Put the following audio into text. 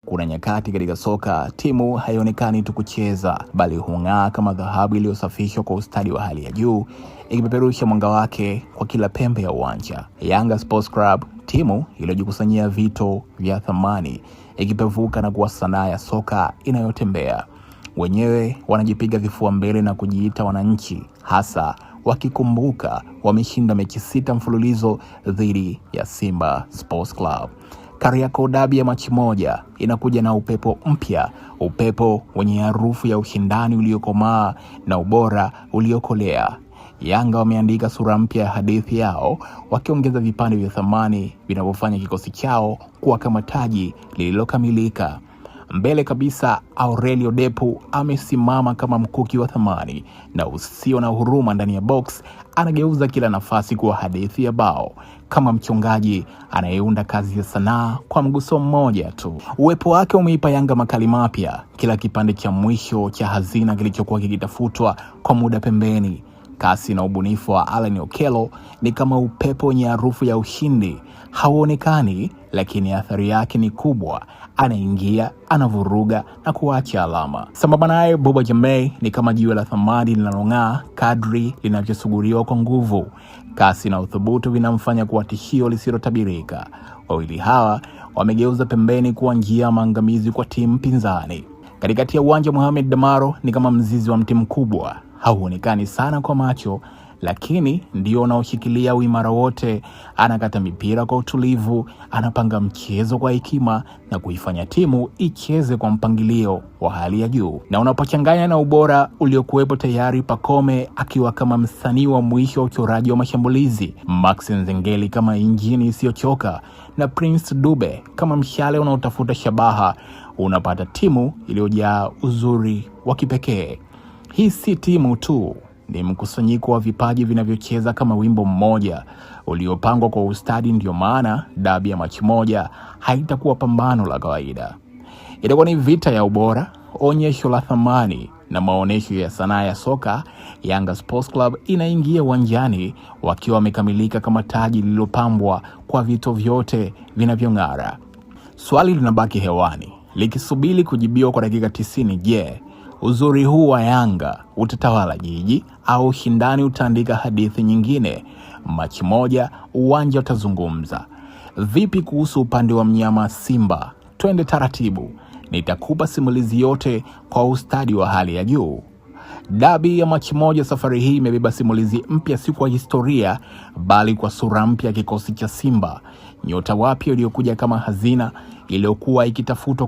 Kuna nyakati katika soka timu haionekani tu kucheza, bali hung'aa kama dhahabu iliyosafishwa kwa ustadi wa hali ya juu, ikipeperusha mwanga wake kwa kila pembe ya uwanja. Yanga Sports Club, timu iliyojikusanyia vito vya thamani, ikipevuka na kuwa sanaa ya soka inayotembea. Wenyewe wanajipiga vifua mbele na kujiita wananchi, hasa wakikumbuka wameshinda mechi 6 mfululizo dhidi ya Simba Sports Club. Kariakoo Derby ya Machi moja inakuja na upepo mpya, upepo wenye harufu ya ushindani uliokomaa na ubora uliokolea. Yanga wameandika sura mpya ya hadithi yao, wakiongeza vipande vya thamani vinavyofanya kikosi chao kuwa kama taji lililokamilika. Mbele kabisa, Aurelio Depu amesimama kama mkuki wa thamani na usio na huruma ndani ya box. Anageuza kila nafasi kuwa hadithi ya bao, kama mchongaji anayeunda kazi ya sanaa kwa mguso mmoja tu. Uwepo wake umeipa Yanga makali mapya, kila kipande cha mwisho cha hazina kilichokuwa kikitafutwa kwa muda pembeni. Kasi na ubunifu wa Alan Okello ni kama upepo wenye harufu ya ushindi. Hauonekani, lakini athari yake ni kubwa. Anaingia, anavuruga na kuacha alama. Sambamba naye, Boba Jammeh ni kama jiwe la thamani linalong'aa kadri linavyosuguriwa kwa nguvu. Kasi na uthubutu vinamfanya kuwa tishio lisilotabirika. Wawili hawa wamegeuza pembeni kuwa njia ya maangamizi kwa timu pinzani. Katikati ya uwanja, Mohamed Damaro ni kama mzizi wa mti mkubwa. Hauonekani sana kwa macho, lakini ndio unaoshikilia uimara wote. Anakata mipira kwa utulivu, anapanga mchezo kwa hekima na kuifanya timu icheze kwa mpangilio wa hali ya juu. Na unapochanganya na ubora uliokuwepo tayari, Pacome akiwa kama msanii wa mwisho wa uchoraji wa mashambulizi, Max Nzengeli kama injini isiyochoka, na Prince Dube kama mshale unaotafuta shabaha, unapata timu iliyojaa uzuri wa kipekee. Hii si timu tu, ni mkusanyiko wa vipaji vinavyocheza kama wimbo mmoja uliopangwa kwa ustadi. Ndio maana dabi ya Machi moja haitakuwa pambano la kawaida. Itakuwa ni vita ya ubora, onyesho la thamani na maonesho ya sanaa ya soka. Yanga Sports Club inaingia uwanjani wakiwa wamekamilika kama taji lililopambwa kwa vito vyote vinavyong'ara. Swali linabaki hewani likisubiri kujibiwa kwa dakika 90. Je, uzuri huu wa Yanga utatawala jiji au ushindani utaandika hadithi nyingine? Machi moja, uwanja utazungumza. Vipi kuhusu upande wa mnyama Simba? Twende taratibu, nitakupa simulizi yote kwa ustadi wa hali ya juu. Dabi ya Machi moja safari hii imebeba simulizi mpya, si kwa historia bali kwa sura mpya kikosi cha Simba. Nyota wapya waliokuja kama hazina iliyokuwa ikitafutwa